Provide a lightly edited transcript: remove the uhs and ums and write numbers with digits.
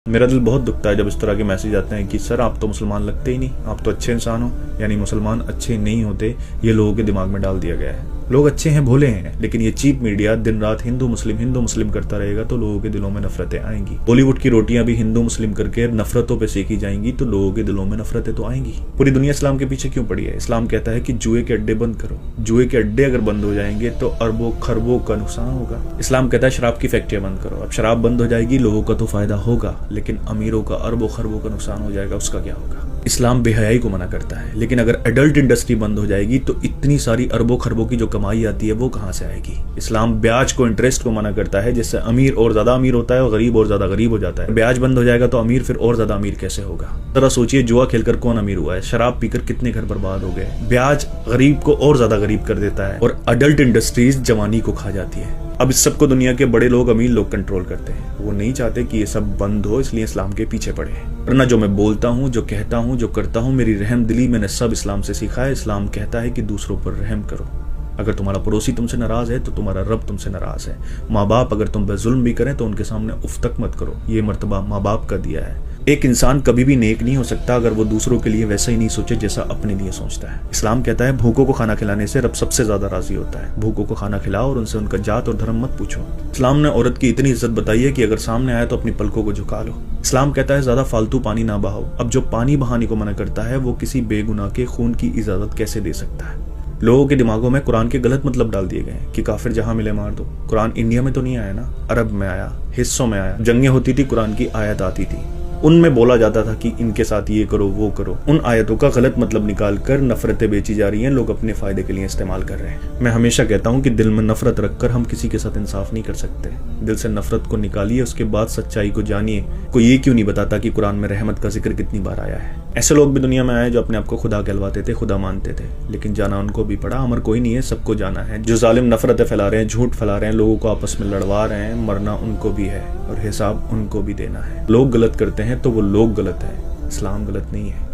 मेरा दिल बहुत दुखता है जब इस तरह के मैसेज आते हैं कि सर आप तो मुसलमान लगते ही नहीं, आप तो अच्छे इंसान हो, यानी मुसलमान अच्छे नहीं होते, ये लोगों के दिमाग में डाल दिया गया है। लोग अच्छे हैं, भोले हैं, लेकिन ये चीप मीडिया दिन रात हिंदू मुस्लिम करता रहेगा तो लोगों के दिलों में नफरतें आएंगी। बॉलीवुड की रोटियां भी हिंदू मुस्लिम करके नफरतों पे सेकी जाएंगी तो लोगों के दिलों में नफरतें तो आएंगी। पूरी दुनिया इस्लाम के पीछे क्यों पड़ी है? इस्लाम कहता है कि जुए के अड्डे बंद करो। जुए के अड्डे अगर बंद हो जाएंगे तो अरबों खरबों का नुकसान होगा। इस्लाम कहता है शराब की फैक्ट्रियां बंद करो। अब शराब बंद हो जाएगी, लोगों का तो फायदा होगा, लेकिन अमीरों का अरबों खरबों का नुकसान हो जाएगा, उसका क्या होगा? इस्लाम बेहयाई को मना करता है, लेकिन अगर एडल्ट इंडस्ट्री बंद हो जाएगी तो इतनी सारी अरबों खरबों की जो कमाई आती है वो कहां से आएगी? इस्लाम ब्याज को, इंटरेस्ट को मना करता है, जिससे अमीर और ज्यादा अमीर होता है और गरीब और ज्यादा गरीब हो जाता है। ब्याज बंद हो जाएगा तो अमीर फिर और ज्यादा अमीर कैसे होगा? जरा सोचिए, जुआ खेलकर कौन अमीर हुआ है? शराब पीकर कितने घर बर्बाद हो गए? ब्याज गरीब को और ज्यादा गरीब कर देता है और अडल्ट इंडस्ट्रीज जवानी को खा जाती है। अब इस सबको दुनिया के बड़े लोग, अमीर लोग कंट्रोल करते हैं। वो नहीं चाहते कि ये सब बंद हो, इसलिए इस्लाम के पीछे पड़े हैं। वरना जो मैं बोलता हूँ, जो कहता हूँ, जो करता हूँ, मेरी रहम दिली मैंने सब इस्लाम से सीखा है। इस्लाम कहता है कि दूसरों पर रहम करो। अगर तुम्हारा पड़ोसी तुमसे नाराज है तो तुम्हारा रब तुमसे नाराज है। माँ बाप अगर तुम पे जुल्म भी करें तो उनके सामने उफ तक मत करो। ये मर्तबा माँ बाप का दिया है। एक इंसान कभी भी नेक नहीं हो सकता अगर वो दूसरों के लिए वैसा ही नहीं सोचे जैसा अपने लिए सोचता है। इस्लाम कहता है भूखों को खाना खिलाने से रब सबसे ज्यादा राजी होता है। भूखों को खाना खिलाओ और उनसे उनका जात और धर्म मत पूछो। इस्लाम ने औरत की इतनी इज्जत बताई है कि अगर सामने आए तो अपनी पलकों को झुका लो। इस्लाम कहता है ज्यादा फालतू पानी ना बहाओ। अब जो पानी बहाने को मना करता है वो किसी बेगुनाह के खून की इजाजत कैसे दे सकता है? लोगों के दिमागों में कुरान के गलत मतलब डाल दिए गए कि काफिर जहां मिले मार दो। कुरान इंडिया में तो नहीं आया ना, अरब में आया, हिस्सों में आया। जंगें होती थी, कुरान की आयत आती थी, उनमें बोला जाता था कि इनके साथ ये करो वो करो। उन आयतों का गलत मतलब निकाल कर नफरतें बेची जा रही हैं, लोग अपने फायदे के लिए इस्तेमाल कर रहे हैं। मैं हमेशा कहता हूँ कि दिल में नफरत रखकर हम किसी के साथ इंसाफ नहीं कर सकते। दिल से नफरत को निकालिए, उसके बाद सच्चाई को जानिए। कोई ये क्यों नहीं बताता कि कुरान में रहमत का जिक्र कितनी बार आया है? ऐसे लोग भी दुनिया में आए जो अपने आप को खुदा कहलवाते थे, खुदा मानते थे, लेकिन जाना उनको भी पड़ा। अमर कोई नहीं है, सबको जाना है। जो जालिम नफरतें फैला रहे हैं, झूठ फैला रहे हैं, लोगों को आपस में लड़वा रहे हैं, मरना उनको भी है और हिसाब उनको भी देना है। लोग गलत करते हैं तो वो लोग गलत है, इस्लाम गलत नहीं है।